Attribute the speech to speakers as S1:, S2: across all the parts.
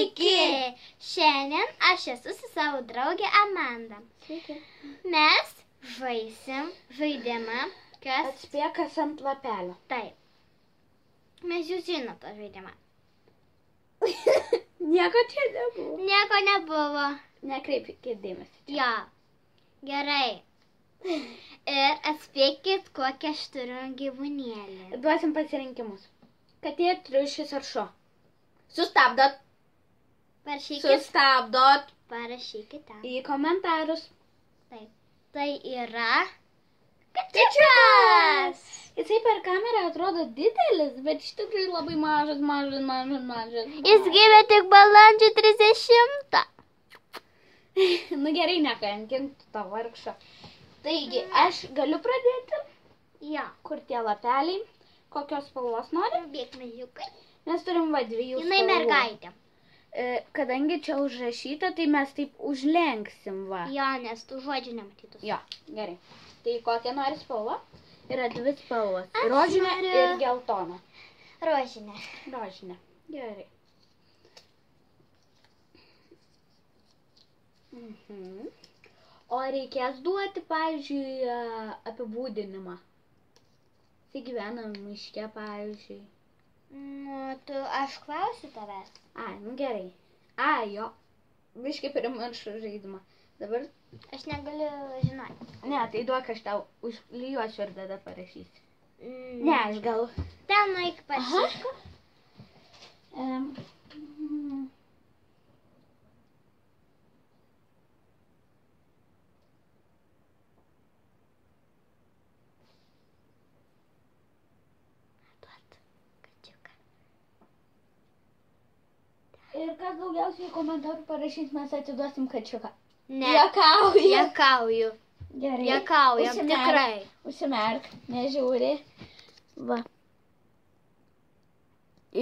S1: Sveiki! Šiandien aš esu su savo draugė Amanda.
S2: Sveiki.
S1: Mes žaisim žaidimą, kas...
S2: Atspėk, kas ant lapelio.
S1: Taip. Mes jūs žinot tą žaidimą.
S2: Nieko čia nebuvo.
S1: Nieko nebuvo.
S2: Nekreipkit dėmesį.
S1: Jo. Gerai. Ir atspėkit, kokią aš turiu gyvūnėlį.
S2: Duosim pasirinkimus. Katė, triušis ar šuo. Sustabdot.
S1: Parašykit.
S2: Sustabdot.
S1: Parašykite.
S2: Į komentarus.
S1: Taip. Tai yra... Kačiukas!
S2: Jisai per kamerą atrodo didelis, bet iš tikrųjų labai mažas.
S1: Jis gimė tik balandžio 30.
S2: Nu gerai, nekankink tą vargšą. Taigi, aš galiu pradėti?
S1: Jo.
S2: Kur tie lapeliai? Kokios spalvos nori?
S1: Bėgmežiukai.
S2: Mes turim dviejų spalvų.
S1: Jinai mergaitė.
S2: Kadangi čia užrašyta, tai mes taip užlenksim, va.
S1: Jo, nes tų žodžių nematytus.
S2: Jo, gerai. Tai kokią nori spalvą? Yra dvi spalvos.
S1: Aš
S2: Rožinė
S1: noriu-
S2: ir geltona.
S1: Rožinė.
S2: Rožinė. Gerai. O reikės duoti, pavyzdžiui, apibūdinimą. Tai gyvena miške, pavyzdžiui.
S1: Nu, aš klausiu tavęs.
S2: Ai, nu gerai. Ai, jo. Biškai primiršau žaidimą. Dabar...
S1: Aš negaliu žinoti.
S2: Ne, tai duok, aš tau užklijuosiu ir tada parašysiu.
S1: Mm.
S2: Ne, aš gal...
S1: Ten nueik parašyk. Duot kačiuką.
S2: Ir kas daugiausiai komentarų parašys, mes atiduosim kačiuką.
S1: Ne.
S2: Juokauju.
S1: Juokauju.
S2: Gerai.
S1: Juokaujam, tikrai.
S2: Užsimerk, nežiūri. Va.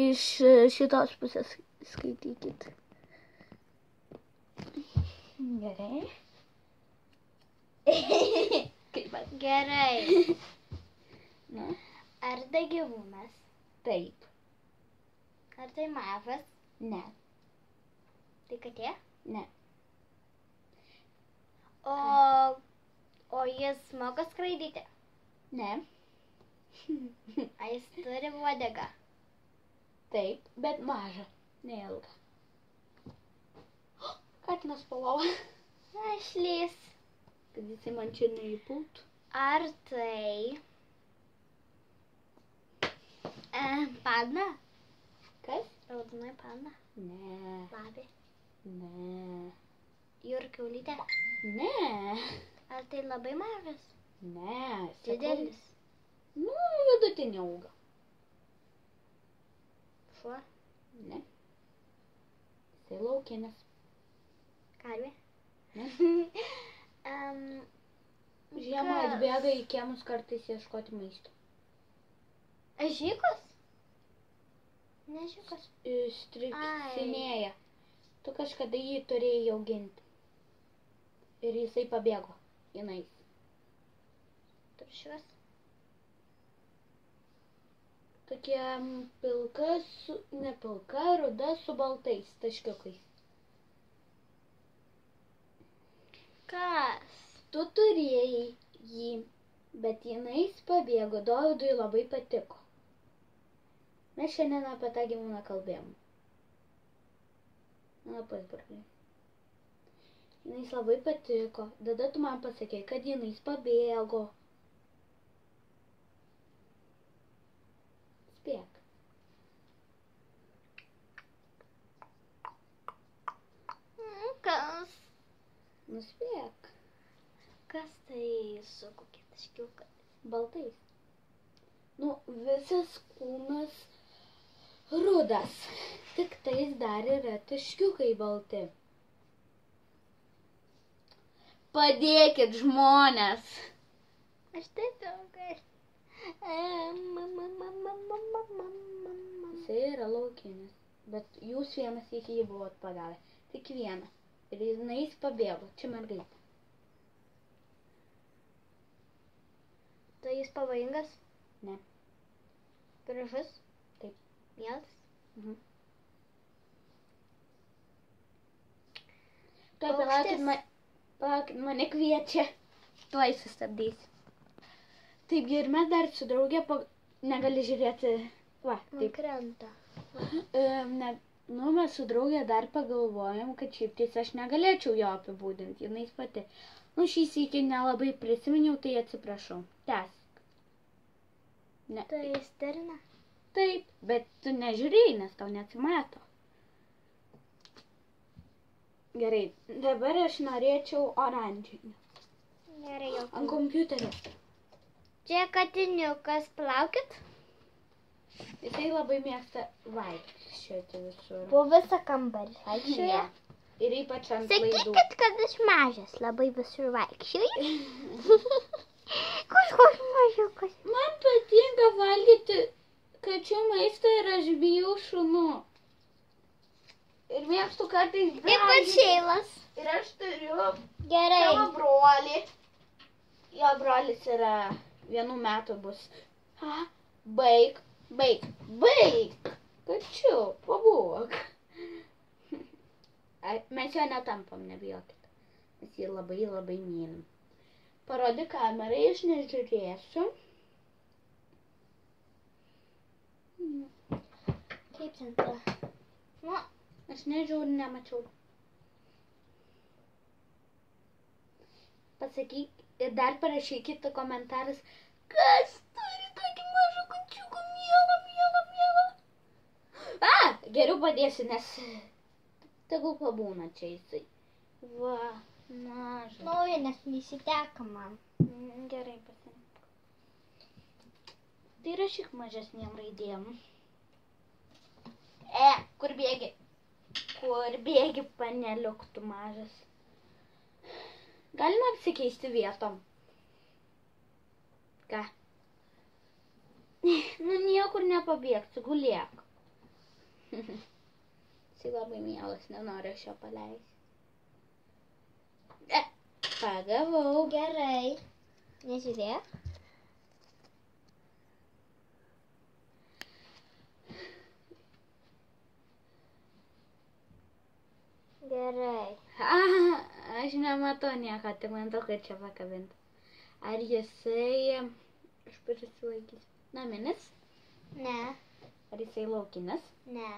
S2: Iš šitos pusės skaitykit. Gerai. Kaip pat.
S1: Gerai.
S2: Na,
S1: Ar tai gyvūnas?
S2: taip.
S1: Ar tai mažas?
S2: Ne.
S1: Tai katė?
S2: Ne.
S1: O jis moka skraidyti?
S2: Ne.
S1: Ar jis turi uodegą?
S2: Taip, bet maža. Neilga. Katinas palova.
S1: Našlys.
S2: Kad jisai man čia neįpultų.
S1: Ar tai... Panda?
S2: Kas?
S1: Raudonai panda?
S2: Ne.
S1: Lapė?
S2: Ne.
S1: Jūrų kiaulytė?
S2: Ne.
S1: Ar tai labai mažas?
S2: Ne.
S1: Didelis?
S2: Nu, vidutinio ūgio.
S1: Šuo?
S2: Ne. Jisai laukinis.
S1: Karvė?
S2: Ne. Žiemą
S1: Kas?
S2: atbėga į kiemus kartais ieškoti maisto.
S1: Ežikas? Nežikas.
S2: Striksinėja. Tu kažkada jį turėjai auginti. Ir jisai pabėgo. Jinais.
S1: Turšiuos?
S2: Tokia pilka, ne pilka, ruda su baltais taškiukais.
S1: Kas?
S2: Tu turėjai jį, bet jinais pabėgo. Dovydui labai patiko. Mes šiandien apie tą gyvūną kalbėjom. Na, pasbargai. Jinais labai patiko. Tada tu man pasakei, kad jinais pabėgo. Spėk.
S1: Kas?
S2: Nuspėk.
S1: Kas tai su kokie taškiukai?
S2: Baltais. Nu, visas kūnas rudas. Tik tais dar yra taškiukai balti. Padėkit, žmonės.
S1: Aš tiesiog...
S2: Jisai yra laukinis. Bet jūs vienas iki jį buvot pagavę. Tik vieną. Ir jinais pabėgo. Čia mergaitė.
S1: Tai jis pavojingas?
S2: Ne.
S1: Gražus?
S2: Taip.
S1: Mielas?
S2: Mhm. Tuoj palaukit, mane kviečia. Tuoj sustabdysiu. Taipgi ir mes dar su draugė negali žiūrėti. Va, taip.
S1: Krenta.
S2: Mes su draugė dar pagalvojom, kad šiaip tais aš negalėčiau jo apibūdinti, jinais pati. Šį sykį nelabai prisiminiau, tai atsiprašau. Tęsk.
S1: Tai stirna?
S2: Taip, bet tu nežiūrėjai, nes tau neatsimato. Gerai, dabar aš norėčiau oranžinį.
S1: Gerai, jau.
S2: Ant kompiuterio.
S1: Čia katiniukas, palaukit.
S2: Jisai labai mėgsta vaikščioti visur.
S1: Po visą kambarį vaikščioja.
S2: Ir ypač ant laidų.
S1: Sakykit, kad aš mažas labai visur vaikščioju. Kažkoks mažiukas.
S2: Man patinka valgyti kačių maistą ir aš bijau šunų. Ir mėgstu kartais
S1: Ypač šeilas.
S2: Ir aš turiu
S1: Gerai.
S2: savo brolį. Jo brolis yra 1 metų bus. Baik. Kačiu, pabūk. Mes jo netampam, nebijokit. Mes jį labai labai mylim. Parodi kamerai, aš nežiūrėsiu.
S1: Kaip centra?
S2: Aš nežiūriu, nemačiau. Pasakyk ir dar parašykite komentarus, kas turi tokį mažą kačiuką, mielą. Geriau padėsiu, nes tegul pabūna čia jisai. Va, mažas.
S1: Nauja, nes nesiteka man.
S2: Gerai, pasirink. Tai rašyk mažesniem raidėm. Kur bėgi? Kur bėgi, paneliuk, tu mažas? Galima apsikeisti vietom. Ką? Niekur nepabėgsi, gulėk. Jisai labai mielas, nenoriu aš jo paleisti. Pagavau.
S1: Gerai. Nežiūrėk. Gerai.
S2: Aš nematau nieko, tik matau, kad čia pakabinta. Ar jisai... Aš prisilaikysiu. Naminis?
S1: Ne.
S2: Ar jisai laukinis?
S1: Ne.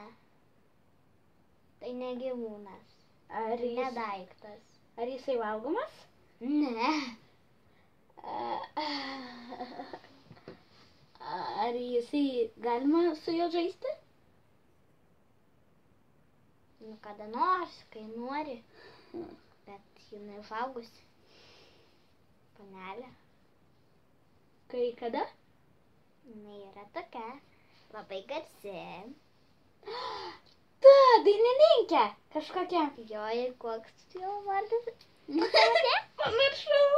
S1: Tai ne gyvūnas.
S2: Ar
S1: Ne daiktas.
S2: Ar jisai valgomas?
S1: Ne.
S2: Ar jisai galima su juo žaisti?
S1: Kada nors, kai nori. Bet jinai užaugusi. Panelė.
S2: Kai kada?
S1: Jinai yra tokia. Labai garsi.
S2: Ta, dainininkė. Kažkokia.
S1: Jo, ir koks jo vardas?
S2: Pamiršau.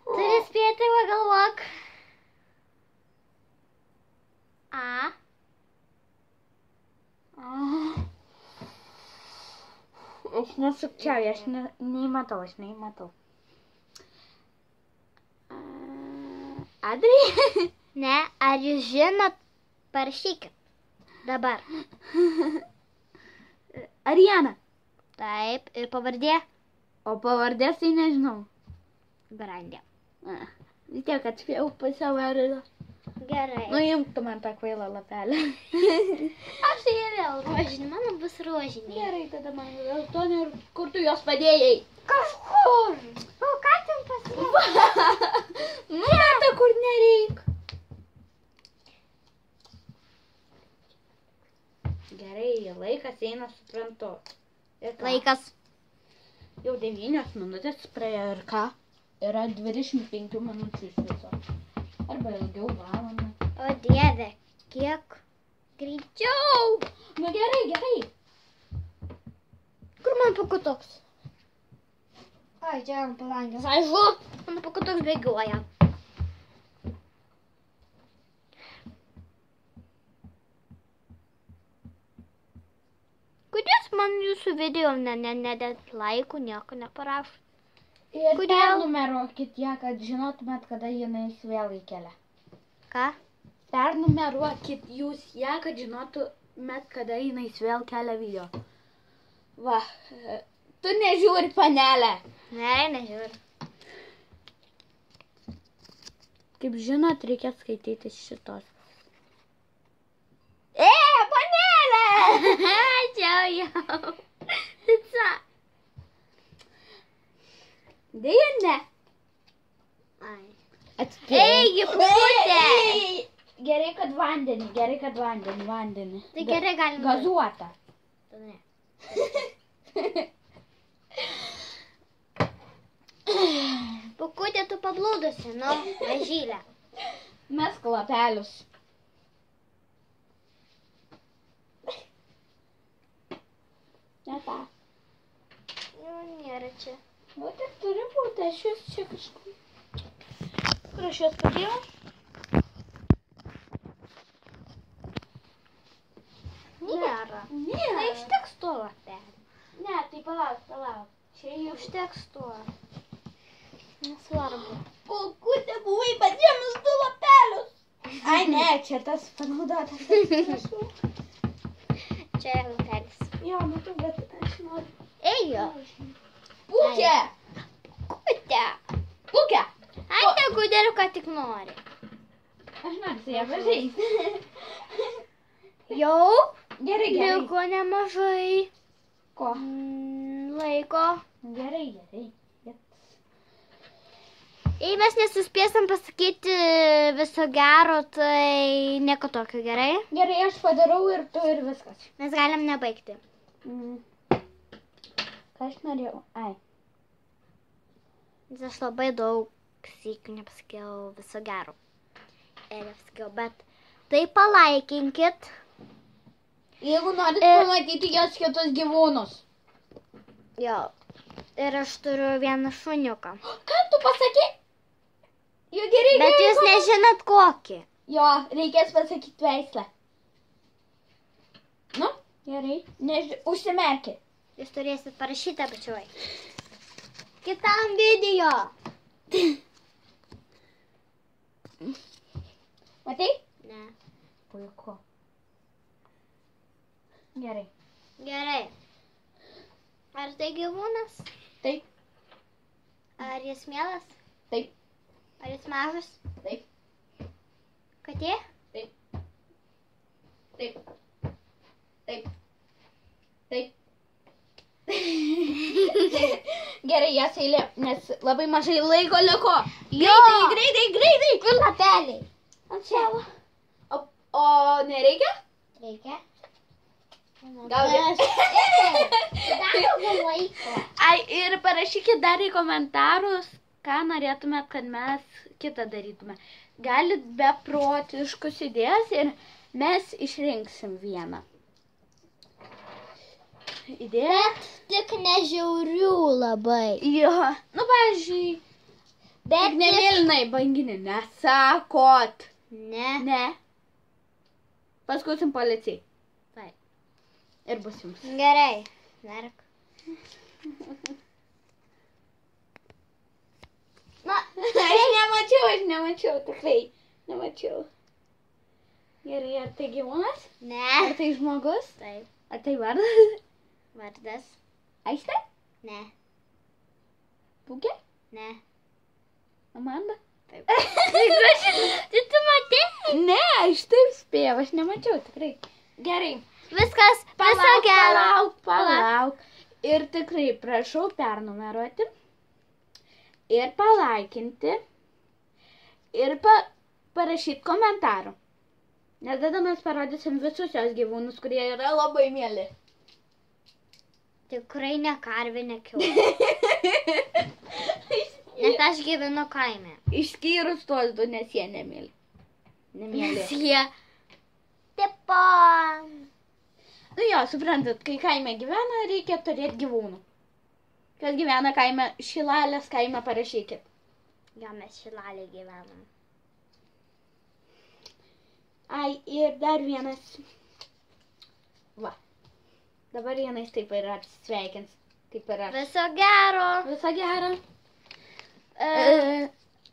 S1: Turi spėti, pagalvok.
S2: Aš nesukčiauju, aš neįmatau. Adri?
S1: Ne, ar jūs žinot? Parašykit. Dabar.
S2: Ariana.
S1: Taip, ir pavardė?
S2: O pavardės tai nežinau.
S1: Brandė.
S2: Vis tiek atspėjau pusiau vardą.
S1: Gerai.
S2: Nuimk tu man tą kvailą lapelį.
S1: Aš tai vėl rožinį, mano bus rožinį.
S2: Gerai, tada man vėl to ir kur tu jos padėjai?
S1: Kažkur. O ką ten pasidėjai?
S2: Numeta, kur nereik. Gerai, laikas eina, suprantu.
S1: Laikas.
S2: Jau 9 minutės praėjo ir ką? Yra 25 minučių iš viso. Arba ilgiau valandą.
S1: O Dieve, kiek greičiau.
S2: Nu gerai.
S1: Kur man pakutoks? Ai, čia ant palangės. Aišku, mano pakutoks bėgioja. Kodėl man jūsų video nedėt laikų, nieko neparašo?
S2: Ir
S1: Kodėl?
S2: pernumeruokit ją, kad žinotumėt, kada jinai vėl įkelia.
S1: Ką?
S2: Pernumeruokit jūs ją, kad žinotumėt, kada jinai vėl kelia video. Va, Tu nežiūri, panelė.
S1: Ne, nežiūriu.
S2: Kaip žinot, reikia skaityti šitos. Panelė!
S1: Čia jau. Pica.
S2: Deja, ne.
S1: Ai.
S2: Atspėjai.
S1: Eigi, puputė.
S2: Gerai, kad vandenį.
S1: Tai gerai galim.
S2: Gazuota.
S1: Ne. Pukutė, tu pablūdusi, nu, mažylė.
S2: Mesk lapelius. Ne tą.
S1: Nu, nėra čia.
S2: O tik turi būti, aš jūs čia kažkur. Kur aš juos padėjau?
S1: Nėra.
S2: Nėra.
S1: Tai užteks to lapelį.
S2: Ne, tai palauk. Čia jau.
S1: Užteks to. Nesvarbu.
S2: Pukutė, buvai padėmus 2 lapelius. Ai, ne, čia tas panaudotas.
S1: Čia lapelis.
S2: Jo, matau, bet aš noriu.
S1: Ejo.
S2: Pukė!
S1: Kutė.
S2: Pukė!
S1: Ai, tegu dėliu, ką tik nori.
S2: Aš noriu su ją pažaisti.
S1: Jau
S2: Gerai.
S1: liko nemažai
S2: Ko?
S1: laiko.
S2: Gerai.
S1: Jei mes nesuspėsim pasakyti viso gero, tai nieko tokio, gerai?
S2: Gerai, aš padarau ir tu ir viskas.
S1: Mes galim nebaigti.
S2: Ką aš norėjau? Ai.
S1: Nes aš labai daug sykių nepasakiau viso gero. Ir nepasakiau, bet tai palaikinkit.
S2: Jeigu norit pamatyti jos kitus gyvūnus.
S1: Jo. Ir aš turiu vieną šuniuką.
S2: Ką tu pasakė? Jo, gerai.
S1: Bet jūs nežinot kokį.
S2: Jo, reikės pasakyti veislę. Nu, gerai. Užsimerkė.
S1: Jūs turėsit parašyti apačioj. Kitam video.
S2: Matai?
S1: Ne.
S2: Puiku. Gerai.
S1: Gerai. Ar tai gyvūnas?
S2: Taip.
S1: Ar jis mielas?
S2: Taip.
S1: Ar jis mažas?
S2: Taip.
S1: Katė?
S2: Taip. Taip. Taip. Taip. Gerai, jas eilė, nes labai mažai laiko liko.
S1: Jo!
S2: Greitai.
S1: Kur lapeliai?
S2: Ant šialo. O nereikia?
S1: Reikia.
S2: Gal
S1: Dar daugiau laiko.
S2: Ai, ir parašykit dar į komentarus, ką norėtumėt, kad mes kitą darytume. Galit beprotiškus idėjas ir mes išrinksim vieną. Idėja?
S1: Tik nežiaurių labai.
S2: Jo. Nu, pavyzdžiui,
S1: Bet
S2: nemėlynai banginį nesakot.
S1: Ne.
S2: Ne. Paskausim policijai.
S1: Taip.
S2: Ir bus jums.
S1: Gerai. Nerk. Na,
S2: Aš nemačiau, tikrai nemačiau. Gerai, ar tai gyvūnas?
S1: ne.
S2: Ar tai žmogus?
S1: Taip.
S2: Ar tai vardas?
S1: Vardas?
S2: Aistė?
S1: Ne.
S2: Pukė?
S1: Ne.
S2: Amanda?
S1: Taip. Tai tu matei?
S2: Ne, aš taip spėjau, aš nemačiau, tikrai. Gerai.
S1: Viskas. Viso gero.
S2: Palauk. Ir tikrai prašau pernumeruoti. Ir palaikinti. Ir parašyti komentarų. Nes tada mes parodysim visus jos gyvūnus, kurie yra labai mieli.
S1: Tikrai ne karvė, ne kiaulė. Nes aš gyvenu kaime.
S2: Išskyrus tuos 2, nes jie nemėli. Nemėli.
S1: Jie. Tipo.
S2: Nu jo, suprantat, kai kaime gyvena, reikia turėti gyvūnų. Kas gyvena kaime, Šilalės kaime parašykit.
S1: Jo, mes Šilalėje gyvenam.
S2: Ai, ir dar vienas. Va. Dabar vienais taip ir atsisveikins. Taip ir aš.
S1: Viso gero.
S2: Viso gero.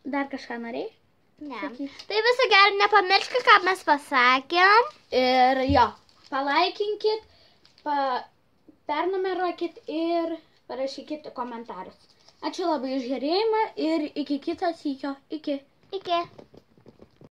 S2: Dar kažką norėjai?
S1: Ne.
S2: Sakyk.
S1: Tai viso gero, nepamirškit, ką mes pasakėm.
S2: Ir jo, palaikinkit, pernumeruokit ir parašykite komentarus. Ačiū labai už žiūrėjimą ir iki kito sykio. Iki.
S1: Iki.